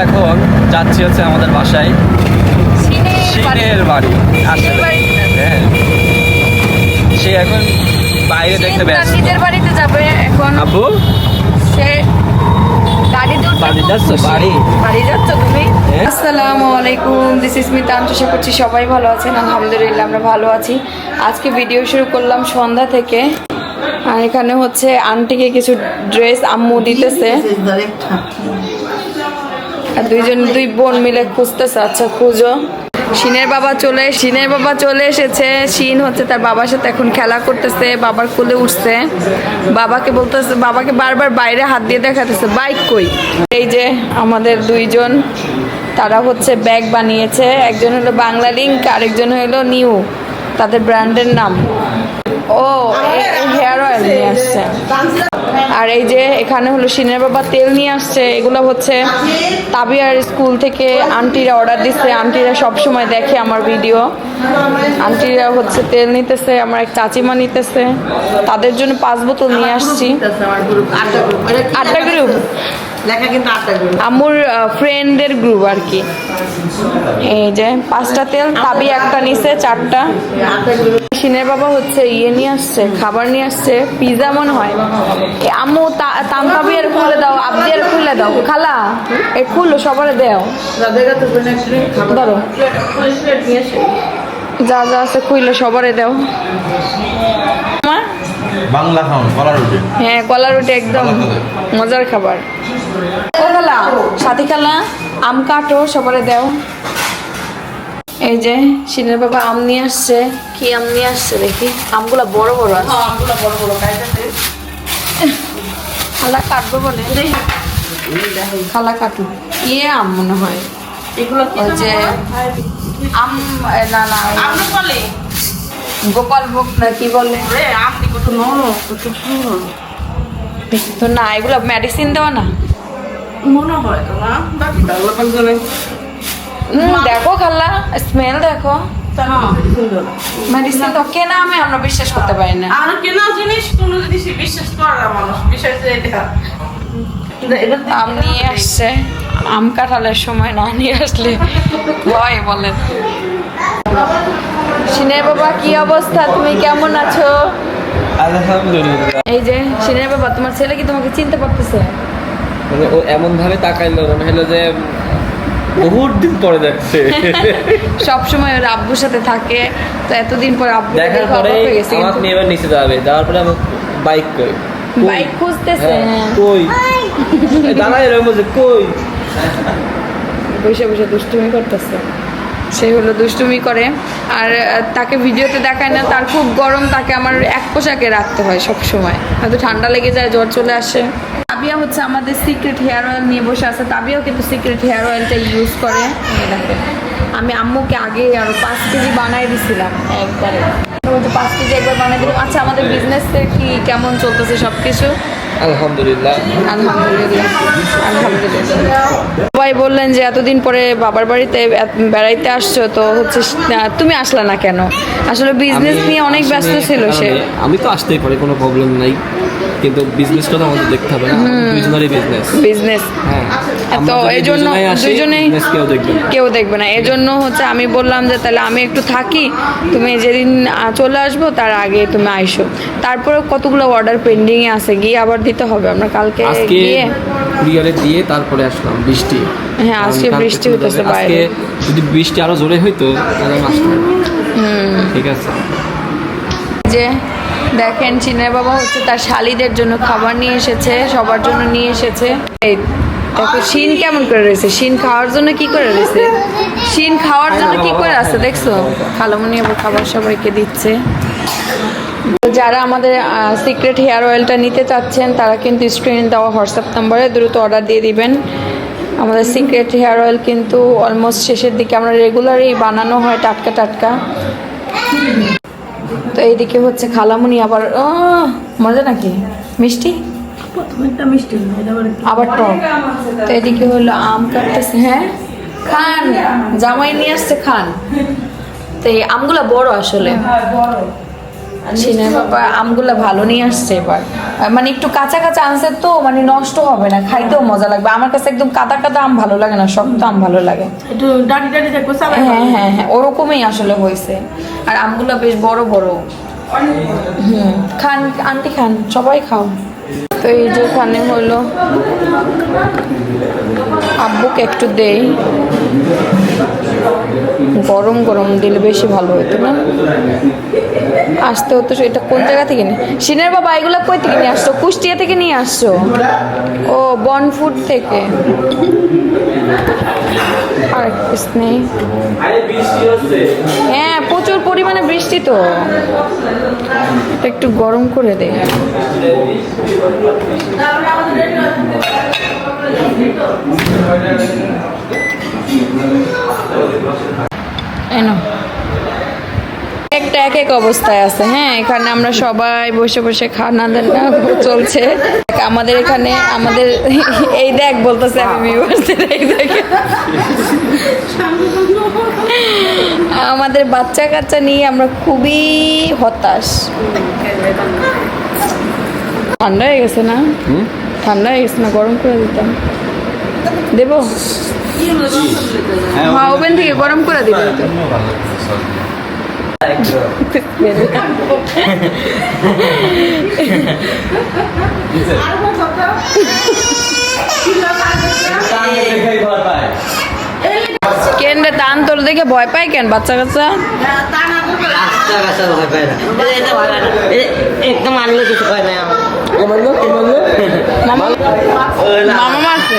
এখন যাচ্ছি হচ্ছে আমাদের বাসায়, সিনের বাড়ি আসলে। হ্যাঁ, সে এখন বাইরে দেখতে ব্যস্ত। নিজের বাড়িতে যাবে এখন। আব্বু সে গাড়ি বাড়ি যাচ্ছ? বাড়ি যাচ্ছ তুমি? আসসালামু আলাইকুম, দিস ইজ মিতা। আশা করছি সবাই ভালো আছেন। আলহামদুলিল্লাহ আমরা ভালো আছি। আজকে ভিডিও শুরু করলাম সন্ধ্যা থেকে। আর এখানে হচ্ছে আন্টিকে কিছু ড্রেস আম্মু দিতেছে, আর দুই বোন মিলে খুঁজতেছে। আচ্ছা খুঁজো। শিনের বাবা চলে এসেছে। শিন হচ্ছে তার বাবার সাথে এখন খেলা করতেছে, বাবার কোলে উঠছে। বাবাকে বারবার বাইরে হাত দিয়ে দেখাতেছে বাইক কই। এই যে আমাদের দুইজন, তারা হচ্ছে ব্যাগ বানিয়েছে। একজন হলো বাংলা লিঙ্ক, আরেকজন হলো নিউ, তাদের ব্র্যান্ডের নাম। ও হেয়ার অয়েল নিয়ে আসছে। আর এই যে এখানে হলো শিনের বাবা তেল নিয়ে আসছে। এগুলো হচ্ছে তাবিয়ার স্কুল থেকে আন্টিরা অর্ডার দিচ্ছে। আন্টিরা সবসময় দেখে আমার ভিডিও। আন্টিরা হচ্ছে তেল নিতেছে, আমার এক চাচিমা নিতেছে। তাদের জন্য 5 বোতল নিয়ে আসছি। 8টা গ্রুপ আমার ফ্রেন্ডের গ্রুপ আর কি। এই যে 5টা তেল, তাবি একটা নিছে, 4টা। শিনের বাবা হচ্ছে নিয়ে আসছে, খাবার নিয়ে আসছে, পিজা মনে হয়। আম্মু তামতাবি আর খুলে দাও, আব্দি আর খুলে দাও। খালা এ খুলো, সবারে দাও। ধরো যা যা আছে খুইলে সবারে দাও। বাংলা খাও, কলা রুটি। হ্যাঁ, কলা রুটি একদম মজার খাবার। ও খালা, সাথী খালা আম কাটো, সবারে দাও। এই যে শিনের বাবা আম নিয়ে আসছে। কি আম নিয়ে আসছে দেখি? আমগুলা বড় বড় আছে। খালা কাটবো বলে, খালা কাটু। ইয়ে আম মনে হয় এগুলো, যে আম না না গোপাল ভোগ না কি বলে তো না, এগুলো মেডিসিন দেওয়া না মনে হয় তো না। দেখো খালা, স্মেল দেখো। মেডিসিন তো কেনা আমে আমরা বিশ্বাস করতে পারি না। আর কেনা জিনিস কোনো জিনিস বিশ্বাস করে না মানুষ, বিশ্বাস এটা। আম নিয়ে আসছে, আম কাঁঠালের সময় না নিয়ে আসলে ভয় বলেন। শিনের বাবা কি অবস্থা, তুমি কেমন আছো? আলহামদুলিল্লাহ। এই যে শিনের বাবা, তোমার ছেলে কি তোমাকে চিনতে পারতেছে? মানে ও এমন ভাবে তাকাইলো, মনে হলো যে বহুত দিন পরে দেখছে। সব সময় ওর আব্বুর সাথে থাকে, তো এতদিন পর আব্বু দেখার পরে আমাকে নিয়ে এবার নিচে যাবে, যাওয়ার পরে আমি বাইক কই বাইক খুঁজতেছে। কই দাঁড়াই এরকম বলছে কই, বসে বসে দুষ্টুমি করতেছে। সে হলো দুষ্টুমি করে, আর তাকে ভিডিওতে দেখায় না। তার খুব গরম, তাকে আমার এক পোশাকে রাখতে হয় সব সময়, হয়তো ঠান্ডা লেগে যায়, জ্বর চলে আসে। তাবিয়া হচ্ছে আমাদের সিক্রেট হেয়ার অয়েল নিয়ে বসে আছে। তাবিয়াও কিন্তু সিক্রেট হেয়ার অয়েলটা ইউজ করে। দেখো, আমি আম্মুকে আগে আরো 5 কেজি বানাই দিছিলাম একবারে। 5 কেজি একবার বানাই দিলাম। আচ্ছা, আমাদের বিজনেসের কি কেমন চলতেছে সব কিছু? আলহামদুলিল্লাহ আলহামদুলিল্লাহ আলহামদুলিল্লাহ। সবাই বললেন যে এতদিন পরে বাবার বাড়িতে বেড়াইতে আসছো, তো হচ্ছে তুমি আসলা না কেন? আসলে বিজনেস নিয়ে অনেক ব্যস্ত ছিল সে। আমি তো আসতেই পারি, কোনো প্রবলেম নাই, কিন্তু বিজনেসটা তো আমাদের দেখতে হবে না। দুইজনেরই বিজনেস, হ্যাঁ। তো এই জন্য দুইজনেই কেউ দেখবে না। এজন্য হচ্ছে আমি বললাম যে তাহলে আমি একটু থাকি, তুমি যেদিন চলে আসবো তার আগে তুমি আইসো। তারপরে কতগুলো অর্ডার পেন্ডিংয়ে আছে, গিয়ে আবার দিতে হবে। আমরা কালকে গিয়ে কুরিয়ারে দিয়ে তারপরে আসলাম। বৃষ্টি, হ্যাঁ আজকে বৃষ্টি হইতেছে বাইরে। যদি বৃষ্টি আরো জোরে হইতো তাহলে আমি আসতাম। ঠিক আছে। যে দেখেন, চিনের বাবা হচ্ছে তার শালিদের জন্য খাবার নিয়ে এসেছে, সবার জন্য নিয়ে এসেছে। এই দেখো শিন কেমন করে রয়েছে, শিন খাওয়ার জন্য কি করে রয়েছে, শিন খাওয়ার জন্য কি করে আছে দেখছো? খালামণি আবার খাবার সবাইকে দিচ্ছে। যারা আমাদের সিক্রেট হেয়ার অয়েলটা নিতে চাচ্ছেন তারা কিন্তু স্ক্রিনে দেওয়া হোয়াটসঅ্যাপ নাম্বারে দ্রুত অর্ডার দিয়ে দিবেন। আমাদের সিক্রেট হেয়ার অয়েল কিন্তু অলমোস্ট শেষের দিকে, আমরা রেগুলারই বানানো হয় টাটকা টাটকা। তো এইদিকে হচ্ছে খালামুনি আবার মজা নাকি মিষ্টি, আবার টক। তো এদিকে হলো আম কাটতেছে। হ্যাঁ খান, জামাই নিয়ে আসছে খান। তো এই আমগুলা বড় আসলে, সিনের বাবা আমগুলা ভালো নিয়ে আসছে এবার, মানে একটু কাঁচা কাঁচা আনছে তো, মানে নষ্ট হবে না, খাইতেও মজা লাগবে। আমার কাছে একদম কাদা কাদা আম ভালো লাগে না, শক্ত আম ভালো লাগে। একটু ডাটি ডাটি থাকবো হ্যাঁ হ্যাঁ হ্যাঁ, ওরকমই আসলে হয়েছে। আর আমগুলা বেশ বড় বড়। খান আন্টি, খান, সবাই খাও। তো এই যে এখানে হলো, আব্বুকে একটু দেই, গরম গরম দিলে বেশি ভালো হতো না। আসতে হতো। এটা কোন জায়গা থেকে নিয়ে, সিনের বাবা এগুলো কই থেকে নিয়ে আসছো? কুষ্টিয়া থেকে নিয়ে আসছো? ও, বনফুড থেকে। আর পিস নেই। হ্যাঁ, প্রচুর পরিমাণে বৃষ্টি তো, এটা একটু গরম করে দে। এনো একটা এক এক অবস্থায় আছে। হ্যাঁ, এখানে আমরা সবাই বসে বসে খানা দানা চলছে আমাদের এখানে। আমাদের এই দেখ বলতেছে আমি ভিউয়ার্সদের, এই দেখে আমাদের বাচ্চা কাচ্চা নিয়ে আমরা খুবই হতাশ। ঠান্ডা হয়ে গেছে না? ঠান্ডা হয়ে গেছে না? গরম করে দিতাম, দেবো? হ্যাঁ, ওভেন থেকে গরম করে দিবে। কেন রে, টান তোর দেখে ভয় পাই কেন বাচ্চা কাচ্চা? একদম আনলে কিছু হয় না। মামা মারছে,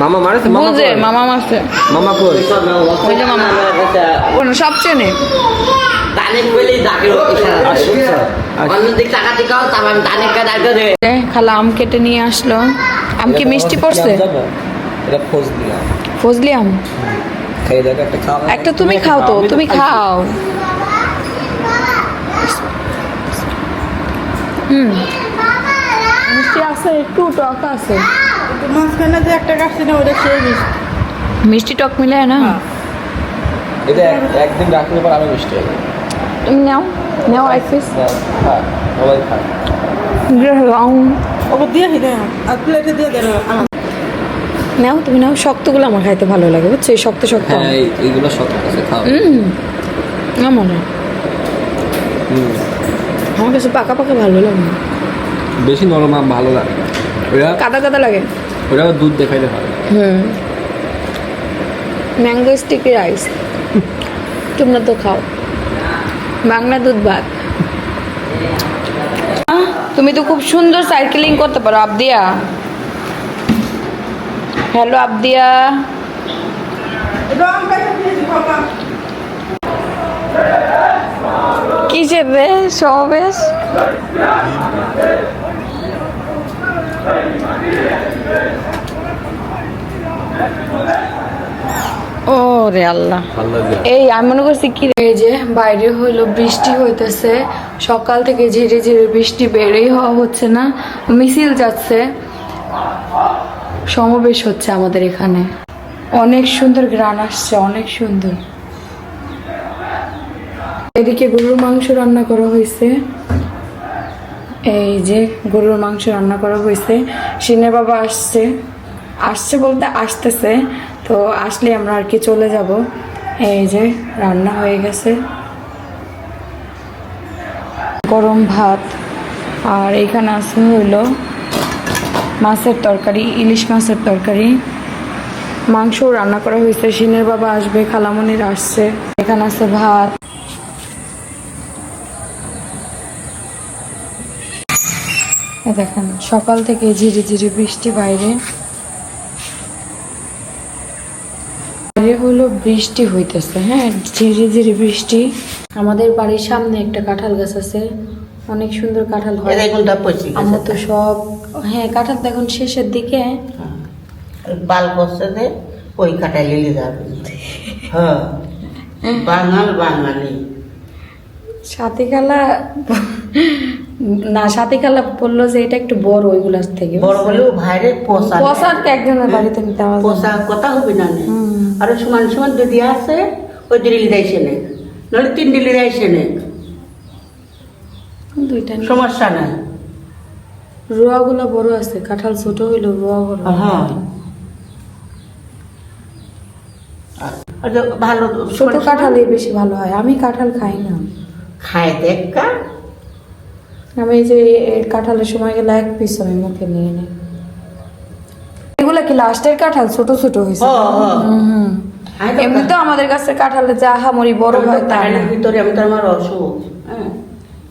মামা মারছে, বুঝে মামা মারছে। মামা কই? ওই যে মামা সব চেনে। খালা আম কেটে নিয়ে আসলো। আম কি মিষ্টি পড়ছে? ফজলি আম একটা তুমি খাও তো, তুমি খাও। মিষ্টি আছে, একটু টক আছে। মাঝখানে যে একটা কাটছে না, ওটা খেয়ে নিস। মিষ্টি টক মিলে না? এটা একদিন রাখলে পর আমি মিষ্টি হবে। তুমি নাও, নাও এক পিস। সবাই খায়। ওকে দিয়ে দিই, আর প্লেটে দিয়ে দেন। নাও, তুমি নাও। শক্তগুলো আমার খাইতে ভালো লাগে, বুঝছো? এই শক্ত শক্ত। হ্যাঁ, এইগুলো শক্ত আছে, খাও। না মনে হয়। আমার কাছে পাকা পাকা ভালো লাগে না, বেশি নরম আম ভালো লাগে, ওরা কাদা কাদা লাগে। ওরা দুধ দেখাইলে হয়। ম্যাঙ্গো স্টিকি রাইস তোমরা তো খাও, বাংলা দুধ ভাত। তুমি তো খুব সুন্দর সাইকেলিং করতে পারো আবদিয়া। হ্যালো আবদিয়া। কিসের রে সমাবেশ? ও রে আল্লাহ, এই আমি মনে করছি কি, এই যে বাইরে হইলো বৃষ্টি হইতেছে সকাল থেকে, ঝিরে ঝিরে বৃষ্টি, বেরই হওয়া হচ্ছে না। মিছিল যাচ্ছে, সমাবেশ হচ্ছে আমাদের এখানে। অনেক সুন্দর গ্রান আসছে, অনেক সুন্দর। এদিকে গরুর মাংস রান্না করা হয়েছে। এই যে গরুর মাংস রান্না করা হয়েছে। সিনের বাবা আসছে, আসছে বলতে আসতেছে, তো আসলে আমরা আর কি চলে যাব। এই যে রান্না হয়ে গেছে, গরম ভাত, আর এখানে আছে হইলো মাছের তরকারি, ইলিশ মাছের তরকারি। মাংস রান্না করা হয়েছে। সিনের বাবা আসবে, খালামনির আসছে। এখানে আছে ভাত। দেখেন সকাল থেকে ঝিরি ঝিরি বৃষ্টি বাইরে। হলো বৃষ্টি হইতেছে, হ্যাঁ, ঝিরি ঝিরি বৃষ্টি। আমাদের বাড়ির সামনে একটা কাঁঠাল গাছ আছে, অনেক সুন্দর কাঁঠাল হয়। আমরা তো সব, হ্যাঁ, কাঁঠাল এখন শেষের দিকে। বাল করছে যে ওই কাটাই লিলে যাবে। হ্যাঁ, বাঙালি সাথী খালা না, সাথী খালা বললো যে এটা একটু বড় ওইগুলার থেকে। বড় হলেও ভাইরে পোষা তো একজনের বাড়িতে নিতে হবে, পোষা কথা হবে না। আরো সমান সমান যদি আছে ওই ডিলি যাইছে নে, নাহলে 3 ডিলি যাইছে নে। দুইটা নিয়ে। সমস্যা নাই। রোয়াগুলো বড় আছে, কাঁঠাল ছোট হইলো রোয়া বড়। হ্যাঁ আর যে ভালো ছোট কাঁঠালই বেশি ভালো হয়, আমি কাঁঠাল খাই না। খায় দেখা আমি এই যে কাঁঠালের সময় গেলে এক পিস আমি মুখে নিয়ে নিই। এগুলা কি লাস্টের কাঁঠাল ছোট ছোট হয়েছে? হুম। এমনি তো আমাদের কাছে কাঁঠালে যে আহামরি বড় হয় তা না। ভিতরে আমি তো আমার অসুখ। হ্যাঁ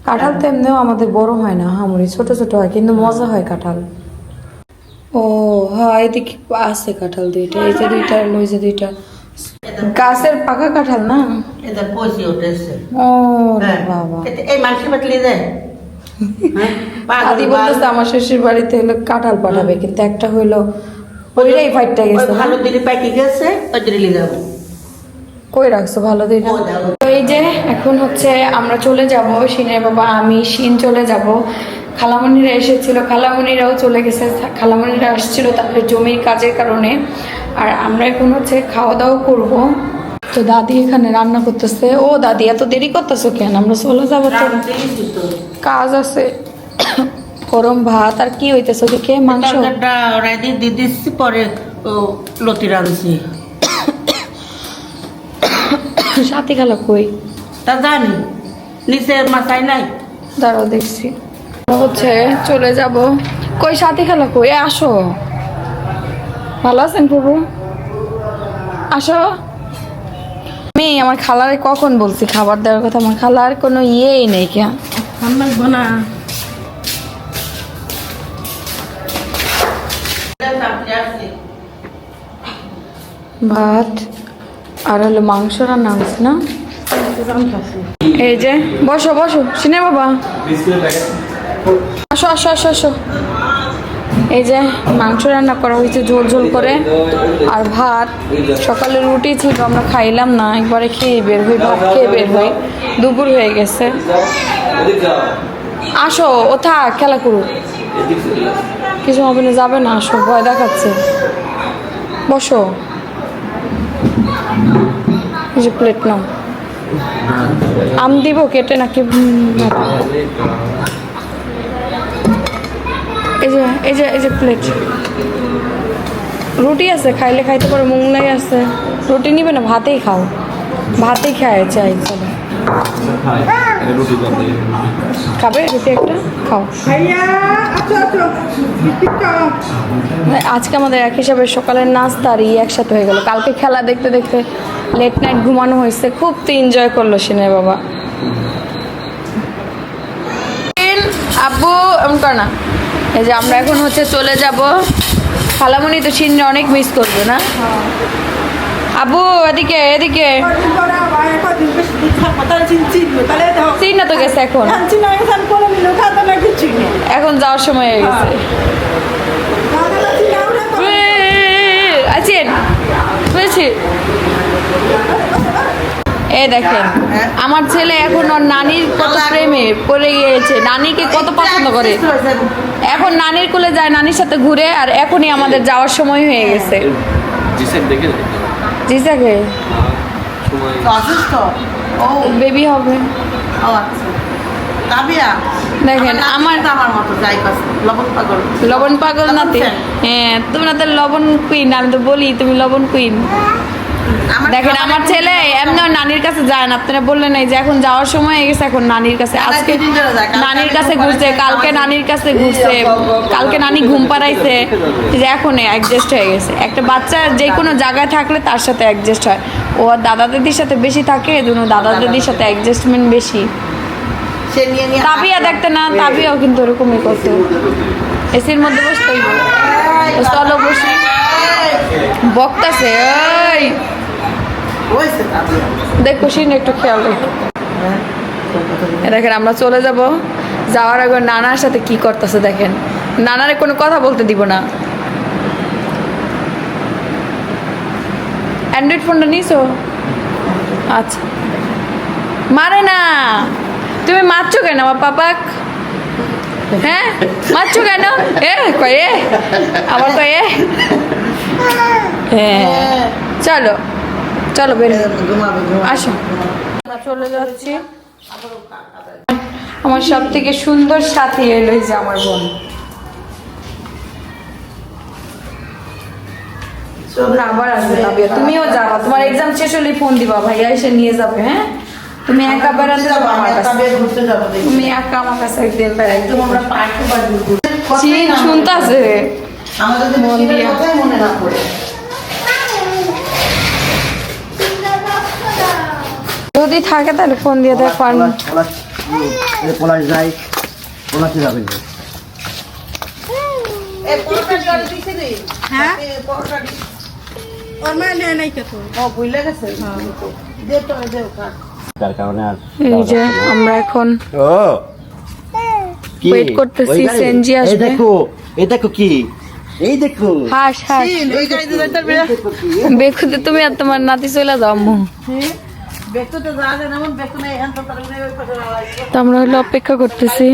কাঁঠাল তো এমনিও আমাদের বড় হয় না, আহামরি ছোট ছোট হয়, কিন্তু মজা হয় কাঁঠাল। ও হ্যাঁ, এদিকে আছে কাঁঠাল দুইটা, এই যে দুইটা আর ওই যে দুইটা। গাছের পাকা কাঁঠাল না? এদের পয়সা উঠেছে। ও হ্যাঁ। বাবা, এই মাংস বাটলি দেয়। আদি বলতেছে আমার শ্বশুর বাড়িতে হলো কাঁঠাল পাঠাবে, কিন্তু একটা হইলো ওইটাই ফাইটটা গেছে। ভালো দিনে পাইকি গেছে ওই দিনে নিয়ে যাবো। কই রাখছো ভালো দিন? ও যাবো। তো এই যে এখন হচ্ছে আমরা চলে যাব, শিনের বাবা আমি শিন চলে যাব। খালামণিরা এসেছিল, খালামণিরাও চলে গেছে। খালামণিরা আসছিল তাদের জমির কাজের কারণে। আর আমরা এখন হচ্ছে খাওয়া দাওয়া করব। তো দাদি এখানে রান্না করতেছে। ও দাদি এত দেরি করতেছো কেন? আমরা চলে যাবো তো, কাজ আছে। গরম ভাত আর কি হইতেছে ওদিকে? মাংস। তরকারিটা ওরাই দিয়ে দিচ্ছি, পরে ও লতি রাঁধছি। সাথী খালা কই? তা জানি নিচে মাথায় নাই। দাঁড়াও দেখছি। হচ্ছে চলে যাব। কই সাথী খালা কই? এ আসো। ভালো আছেন প্রভু? আসো। আমি আমার খালারে কখন বলছি খাবার দেওয়ার কথা? আমার খালার কোনো ইয়েই নেই কে। লাগবো না। ভাত আর হলো মাংস রান্না হয়েছে না? এই যে বসো বসো সিনে বাবা, আসো আসো আসো আসো। এই যে মাংস রান্না করা হয়েছে ঝোল ঝোল করে, আর ভাত। সকালে রুটি ছিল, আমরা খাইলাম না, একবারে খেয়ে বের হই, ভাত খেয়ে বের হই। দুপুর হয়ে গেছে। আসো, ও থাক খেলা করুক, কিছু হবে না, যাবে না। আসো, ভয় দেখাচ্ছে। বসো। এই যে প্লেট নাও। আম দিব কেটে নাকি? এই যে এই যে এই যে প্লেট। রুটি আছে, খাইলে খাইতে পারো, মোংলাই আছে। রুটি নিবে না, ভাতেই খাও। ভাতেই খায় চাই। চলো খাবে রুটি একটা? খাও। আজকে আমাদের এক হিসাবে সকালের নাস্তা আর একসাথে হয়ে গেল। কালকে খেলা দেখতে দেখতে লেট নাইট ঘুমানো হয়েছে। খুব তো এনজয় করলো সিনের বাবা। আব্বু এমন কর না। এই যে আমরা এখন হচ্ছে চলে যাব। খালামণি তো সিনরে অনেক মিস করবে না? আব্বু এদিকে এদিকে। চিন না তো গেছে এখন, এখন যাওয়ার সময় হয়ে গেছে। আছেন বুঝেছি। এই দেখেন আমার ছেলে এখন ওর নানির কত প্রেমে পড়ে গিয়েছে, নানিকে কত পছন্দ করে। এখন নানির কোলে যায়, নানির সাথে ঘুরে। আর এখনই আমাদের যাওয়ার সময় হয়ে গেছে। জিসাকে অসুস্থ ও বেবি হবে। ও আচ্ছা কাবিয়া দেখেন আমার আমার মতো যাই পাস লবণ পাগল। লবণ পাগল নাতি। হ্যাঁ, তোমরা তো লবণ কুইন, আমি তো বলি তুমি লবণ কুইন। দেখেন আমার ছেলে এমনি নানির কাছে যায় না। আপনারা বললেন এই যে এখন যাওয়ার সময় হয়ে গেছে, এখন নানির কাছে। আজকে নানির কাছে ঘুরছে, কালকে নানির কাছে ঘুরছে, কালকে নানি ঘুম পাড়াইছে। যে এখন অ্যাডজাস্ট হয়ে গেছে। একটা বাচ্চা যে কোনো জায়গায় থাকলে তার সাথে অ্যাডজাস্ট হয়। ও আর দাদা দিদির সাথে বেশি থাকে, এজন্য দাদা দিদির সাথে অ্যাডজাস্টমেন্ট বেশি। তাবিয়া দেখতে না, তাবিয়াও কিন্তু ওরকমই করতো। এসির মধ্যে বসতেই চলো বসি। বকতাছে ওই দেখো সিন একটু খেয়াল রেখো। দেখেন আমরা চলে যাব। যাওয়ার আগে নানার সাথে কি করতেছে দেখেন। নানারে কোনো কথা বলতে দিব না। অ্যান্ড্রয়েড ফোনটা নিছো? আচ্ছা, মারে না। তুমি মারছো কেন আমার পাপাক? হ্যাঁ মারছো কেন? এ কয়ে আমার কয়ে। হ্যাঁ চলো চলো বের আসো। আমরা চলে যাচ্ছি। আমার সব থেকে সুন্দর সাথী এলো যে আমার বোন। তোমরা আবার আসবে তাবিয়া, তুমিও যাবা, তোমার এক্সাম শেষ হলে ফোন দিবা, ভাইয়া এসে নিয়ে যাবে। হ্যাঁ, তুমি একা বেড়াতে যাবো আমার কাছে, ঘুরতে যাবো তুমি একা আমার কাছে একদিন বেড়াই। আমরা পার্কে পারবো শুনতাছে আমাদের মন দিয়া। কথাই মনে না পড়ে। যদি থাকে তাহলে ফোন দিয়ে দেখ। পলাশ যাই, পলাশে যাবেন। এই পরোটা জল দিছিলি? হ্যাঁ? এই পরোটা ওর মা নেয় নাই কে তো ও ভুলে গেছে। দে তো দে খা। তার কারণে আর এই যে আমরা এখন ও কি ওয়েট করতেছি, ওই গাড়ি? সেনজি এই আসবে। দেখো, এই দেখো কি, এই দেখো হাস হাস ওই গাড়িতে যাইতে পারবে? বেকুতে তুমি আর তোমার নাতি চলে যাও আম্মু। ব্যক্তি তো যা যায় না, এমন ব্যক্তি নেই, এখন তো তার ওই পাশে লাগাই। তো আমরা হলো অপেক্ষা করতেছি।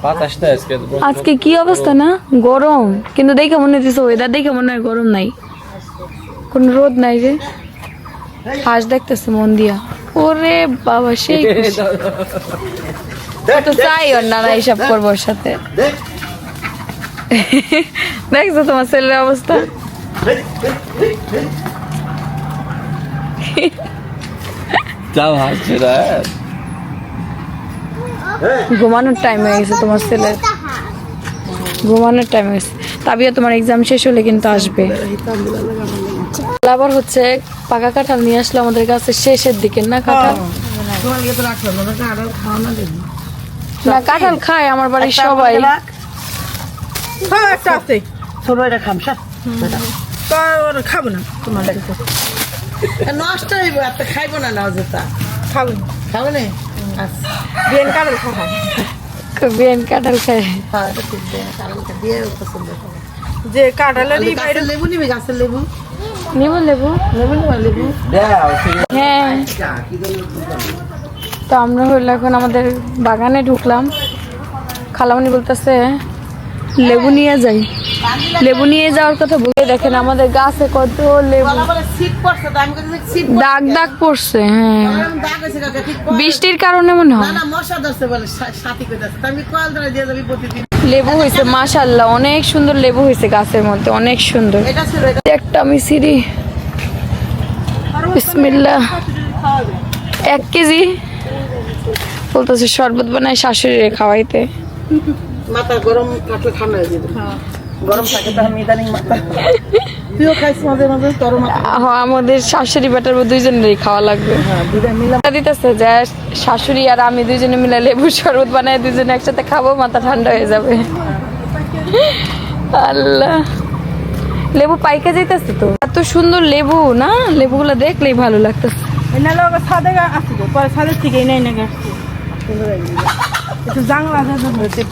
বাতাসটা আজকে আজকে কি অবস্থা না, গরম, কিন্তু দেখে মনে হচ্ছে ওয়েদার দেখে মনে হয় গরম নাই, কোন রোদ নাই রে। হাঁস দেখতেছে মন দিয়া, ওরে বাবা সেই খুশি। তো চাই ওর নানা হিসাব করবো ওর সাথে। দেখছো তোমার ছেলের অবস্থা, যাও হাসছে না। ঘুমানোর টাইম হয়ে গেছে তোমার ছেলের, ঘুমানোর টাইম হয়ে গেছে। তাবিয়া তোমার এক্সাম শেষ হলে কিন্তু আসবে। আবার হচ্ছে পাকা কাঁঠাল নিয়ে আসলো আমাদের কাছে শেষের দিকে না কাঁঠাল। তোমার লিগে তো রাখলাম না, আর খাওয়ানো দেবো। না কাঁঠাল খায় আমার বাড়ির সবাই। হ্যাঁ একটা আছে ছোট এটা খামসা তো ওর খাবো না তোমার লাগে নষ্ট হইব, এত খাইবো না না যেটা খাবো না খাবো না। আচ্ছা বিয়েন কারণ খাওয়া বিয়ান কাঁঠাল খায়। হ্যাঁ এটা ঠিক আছে, কারণটা দিয়ে পছন্দ করে। যে কাঁঠালেরই বাইরে গাছের লেবু নিবি, গাছের লেবু নিব লেবু। লেবু নিবা, লেবু দাও হ্যাঁ, তো আমরা হইলো এখন আমাদের বাগানে ঢুকলাম। খালামণি বলতেছে লেবু নিয়ে যাই, লেবু নিয়ে যাওয়ার কথা বলে। দেখেন আমাদের গাছে কত লেবু, বলা বলে শীত পড়ছে, তো আমি বলছি শীত দাগ দাগ পড়ছে। হ্যাঁ, এরকম দাগ হয়েছে কাকা, ঠিক পড়ে। বৃষ্টির কারণে মনে না হয়। না মশা ধরছে বলে, সাথী করে যাচ্ছে, আমি কল ধরে দিয়ে যাবি প্রতিদিন। লেবু হয়েছে মাশাআল্লাহ, অনেক সুন্দর লেবু হয়েছে গাছের মধ্যে, অনেক সুন্দর। এটা ছিল এটা একটা আমি সিঁড়ি, বিসমিল্লাহ। 1 কেজি বলতেছে শরবত বানায় শাশুড়িরে খাওয়াইতে। মাথা গরম কাটলে ঠান্ডা হয়ে যাবে। গরম থাকে তো আমি ইদানিং মাথা, তুইও খাইছিস মাঝে মাঝে, তোর মাথা আমাদের শাশুড়ি বেটার দুইজনেরই খাওয়া লাগবে। দুইটা মিলা। দিতেছে যে শাশুড়ি আর আমি দুইজনে মিলে লেবু শরবত বানায় দুইজনে একসাথে খাবো, মাথা ঠান্ডা হয়ে যাবে। আল্লাহ, লেবু পাইকে যাইতেছে তো, এত সুন্দর লেবু না, লেবুগুলো দেখলেই ভালো লাগতেছে। এনালে ওকে ছাদে আসছিল পরে ছাদের থেকেই নাই না আসছে একটু জাংলা ধরতে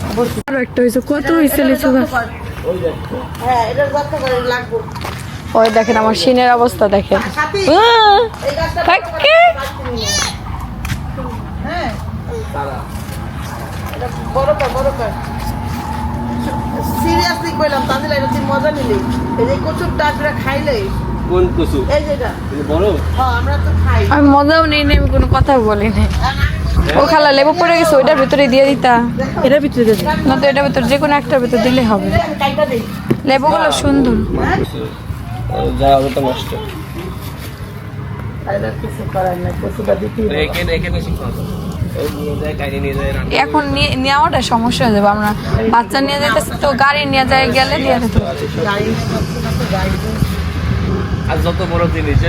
আরো একটা হয়েছে, কত হয়েছে লিচু গাছ। হ্যাঁ এটা যত্ন করে লাগবো। ওই দেখেন আমার সিনের অবস্থা দেখেন। সাথী আহ! এই গাছটা থাকে। হ্যাঁ এটা বড় কর সিরিয়াসলি কইলাম, তাহলে এটা তুই মজা নিলি। এই যে কচুর ডাকটা খাইলে, কোন কসু এই যেটা বড় হ্যাঁ আমরা তো খাই। আমি মজাও নেই, আমি কোনো কথা বলি নাই। ও খালা লেবু পড়ে গেছে, ওইটার ভিতরে দিয়ে দিতা। এটার ভিতরে দেবে না তো এটার ভিতরে যে কোনো একটার ভিতরে দিলে হবে। কাইটা দেই লেবুগুলো সুন্দর। যা হবে তো নষ্ট। আর কিছু করার নাই, কচুটা দিতে রেখে রেখে বেশি খাওয়া ওই নিয়ে যায়, কাইরে নিয়ে যায় রান্না। এখন নেওয়াটা সমস্যা হয়ে যাবে। আমরা বাচ্চা নিয়ে যাইতেছি তো গাড়ি নিয়ে যায় গেলে দিয়ে দিত। গাড়ি আর যত বড় জিনিস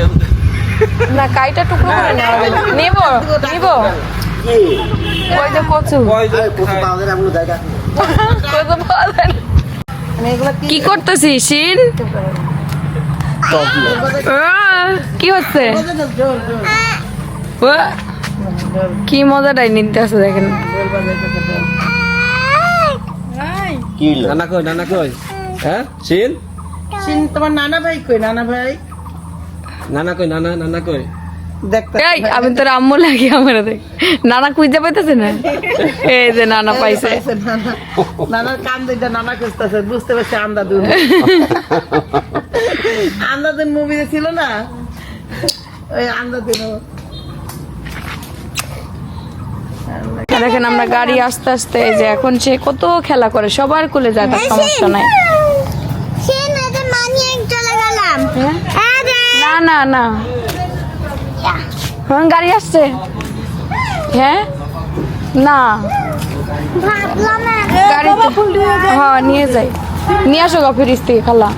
না কাইটা টুকরো করে নেওয়া যাবে। নিব নিব ওই যে কচু, কসু পাওয়া যায় এমন জায়গা আছে? কচু পাওয়া যায় না। মানে এগুলো কি করতেছিস শিন? কি হচ্ছে? জোর কি মজাটাই নিতে আছে দেখেন। কি হলো? নানা কই হ্যাঁ চিন চিন তোমার নানা ভাই কই? নানা ভাই নানা কই নানা কই দেখতে এই আমি তোর আম্মু লাগি, আমার দেখ নানা খুঁজে পাইতেছে না। এই যে নানা পাইছে। নানার কান দুইটা নানা খুঁজতেছে, বুঝতে পারছি আন্দাদুন। আন্দাদুন মুভিতে ছিল না, ওই আন্দাদুন। দেখেন আমরা গাড়ি আস্তে আস্তে এই যে এখন সে কত খেলা করে, সবার কোলে যায়, তার সমস্যা নাই। না না না, হ্যাঁ গাড়ি আসছে, হ্যাঁ না গাড়ি, হ্যাঁ নিয়ে যাই, নিয়ে আসো গা ফ্রিজ থেকে খালা।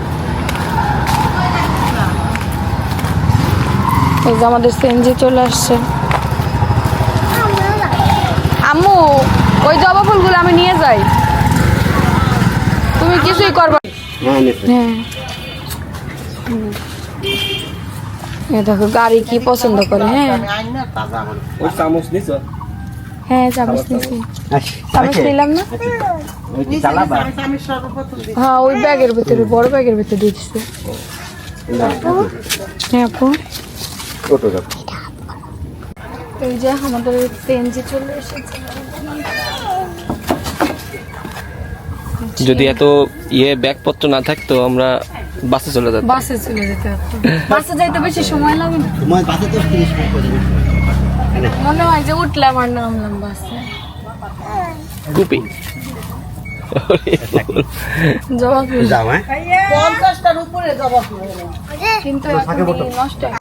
এই যে আমাদের সিএনজি চলে আসছে। আম্মু ওই জবা ফুলগুলো আমি নিয়ে যাই, তুমি কিছুই করবা। হ্যাঁ এ দেখো গাড়ি কি পছন্দ করে। হ্যাঁ ওই চামচ নিছো? হ্যাঁ চামচ নিছি, চামচ নিলাম না। হ্যাঁ ওই ব্যাগের ভিতরে, বড় ব্যাগের ভিতরে দিয়ে দিচ্ছে। হ্যাঁ আপু এই যে আমাদের সিএনজি চলে এসেছে। যদি এত ব্যাগপত্র না থাকতো আমরা বাসে চলে যেতাম। বাসে চলে যেতে হতো, বাসে যাইতে বেশি সময় লাগে না, মনে হয় যে উঠলাম আর নামলাম বাসে। কুপি জবা ফুল 50টার উপরে জবা ফুল, কিন্তু এখন নষ্ট হয়।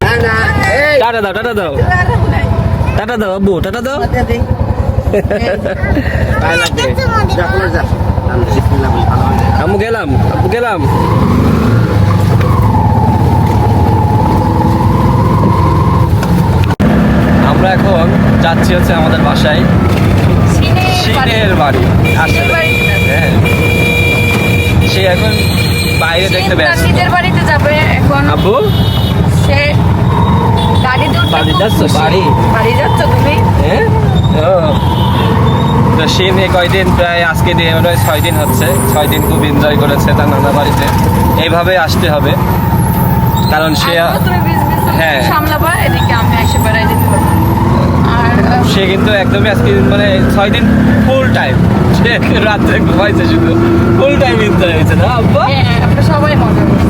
টাটা দাও, টাটা দাও, টাটা দাও আব্বু, টাটা দাও। আম্মু গেলাম, আব্বু গেলাম। আমরা এখন যাচ্ছি হচ্ছে আমাদের বাসায়, সিনের বাড়ি আসলে। হ্যাঁ সে এখন বাইরে দেখতে ব্যস্ত। নিজের বাড়িতে যাবে এখন আব্বু সে গাড়িতে উঠে বাড়ি খুব যাচ্ছ? খুশি। বাড়ি? বাড়ি যাচ্ছ তুমি? হ্যাঁ ও তো সিন কয়দিন, প্রায় আজকে দিয়ে 6 দিন হচ্ছে, 6 দিন খুব এনজয় করেছে তার নানা বাড়িতে। এইভাবে আসতে হবে কারণ সে আসবো, তুমি বিজনেস হ্যাঁ। সামলাবা, এদিকে আমি এসে বেড়াই যেতে পারবো। আর সে কিন্তু একদমই আজকে মানে 6 দিন ফুল টাইম, সে রাত্রে ঘুমাইছে, শুধু ফুল টাইম এনজয় হয়েছে না আব্বা? হ্যাঁ আমরা সবাই মজা করছি।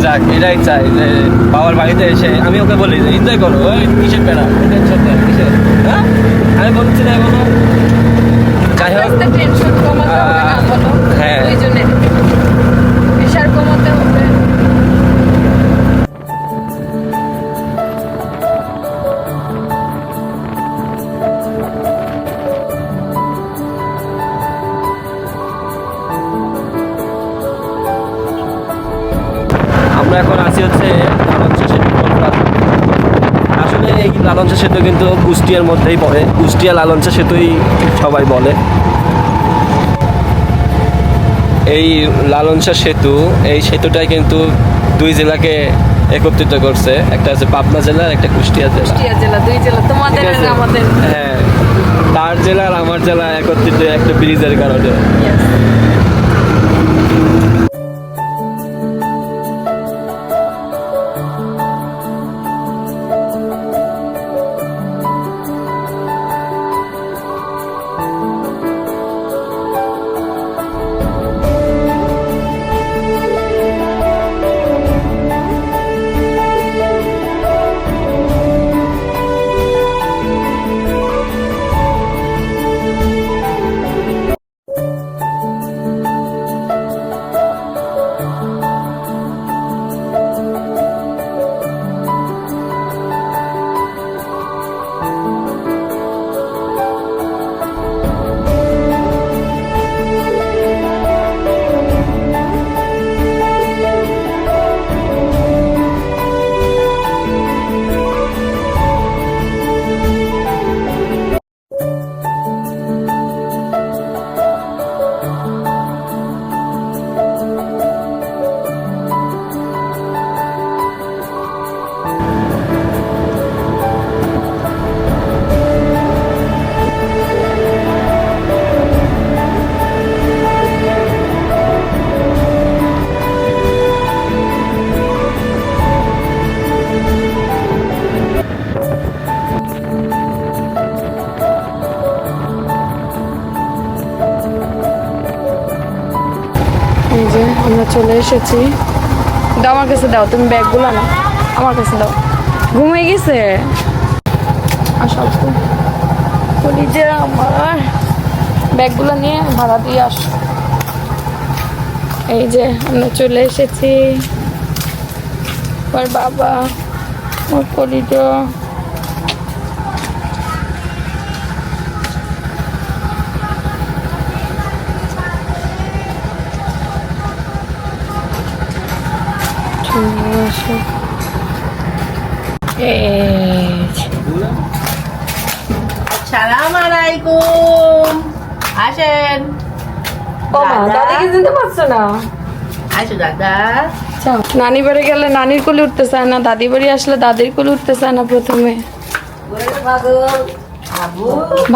যাক এটাই চাই যে বাবার বাড়িতে এসে আমি ওকে বলি যে এনজয় করো, ওই কিসের প্যারা, টেনশন নেই কিসের, হ্যাঁ আমি বলছি না এখনো। যাই হোক টেনশন কমাতে হবে না বলো, হ্যাঁ। দুইজনের প্রেশার কমাতে হবে। আমরা এখন আছি হচ্ছে লালঞ্চ সেতু কলকাতা। আসলে এই লালঞ্চ সেতু কিন্তু কুষ্টিয়ার মধ্যেই পড়ে, কুষ্টিয়া লালঞ্চ সেতুই সবাই বলে। এই লালঞ্চ সেতু, এই সেতুটাই কিন্তু 2 জেলাকে একত্রিত করছে, একটা আছে পাবনা জেলা আর একটা কুষ্টিয়া জেলা। কুষ্টিয়া জেলা, দুই জেলা, তোমাদের ঠিক আর আছে? আমাদের। হ্যাঁ তার জেলা আর আমার জেলা একত্রিত একটা ব্রিজের কারণে। Yes. এই যে আমরা চলে এসেছি। দাও আমার কাছে দাও, তুমি ব্যাগগুলো না আমার কাছে দাও। ঘুমিয়ে গেছে আসো। কলিজা আমার ব্যাগগুলো নিয়ে ভাড়া দিয়ে আস। এই যে আমরা চলে এসেছি। ওর বাবা, ওর কলিজা। সালাম আলাইকুম, আসেন। ও মা, দাদিকে চিনতে পারছো না? আসো দাদা। নানি বাড়ি গেলে নানির কোলে উঠতে চায় না, দাদি বাড়ি আসলে দাদির কোলে উঠতে চায় না প্রথমে।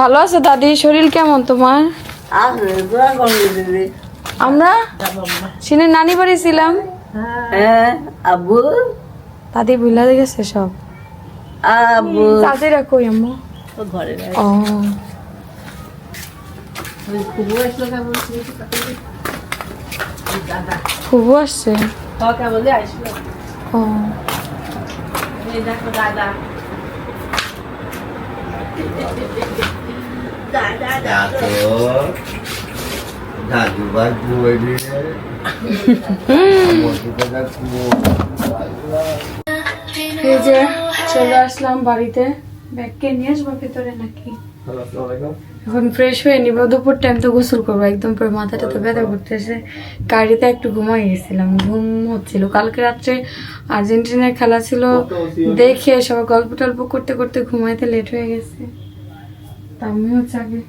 ভালো আছে দাদি? শরীর কেমন তোমার? আমরা সিনের নানি বাড়ি ছিলাম। আব্বু দাদি ভুলা গেছে সব। আব্বু দাদিরা কই আম্মু? ঘরে ও খুব আসছে। বলে আসলো। ও দেখো দাদা, দাদু বাদু এই যে চলে আসলাম বাড়িতে। ব্যাগকে নিয়ে আসবো ভেতরে নাকি? এখন ফ্রেশ হয়ে নিব। দুপুর টাইম তো গোসল করবো একদম, পুরো মাথাটা তো ব্যথা করতেছে। গাড়িতে একটু ঘুমাই গেছিলাম, ঘুম হচ্ছিল। কালকে রাত্রে আর্জেন্টিনার খেলা ছিল, দেখে সবাই গল্প টল্প করতে করতে ঘুমাইতে লেট হয়ে গেছে। তা আমি হচ্ছে আগে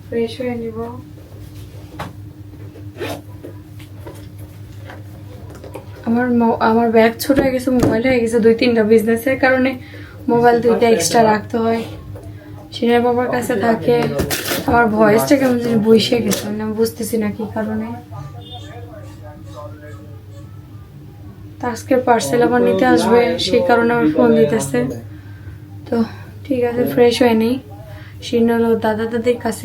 ফ্রেশ হয়ে নিব। আমার ব্যাগ ছোট হয়ে গেছে, মোবাইল হয়ে গেছে 2-3টা বিজনেসের কারণে মোবাইল 2টা এক্সট্রা রাখতে হয়। সিনের বাবার কাছে থাকে। আমার ভয়েসটা কেমন জানি বসে গেছে, আমি বুঝতেছি না কি কারণে। আজকে পার্সেল আবার নিতে আসবে, সেই কারণে আমার ফোন দিতেছে। তো ঠিক আছে, ফ্রেশ হয়ে নেই। সিন হলো দাদা দাদির কাছে।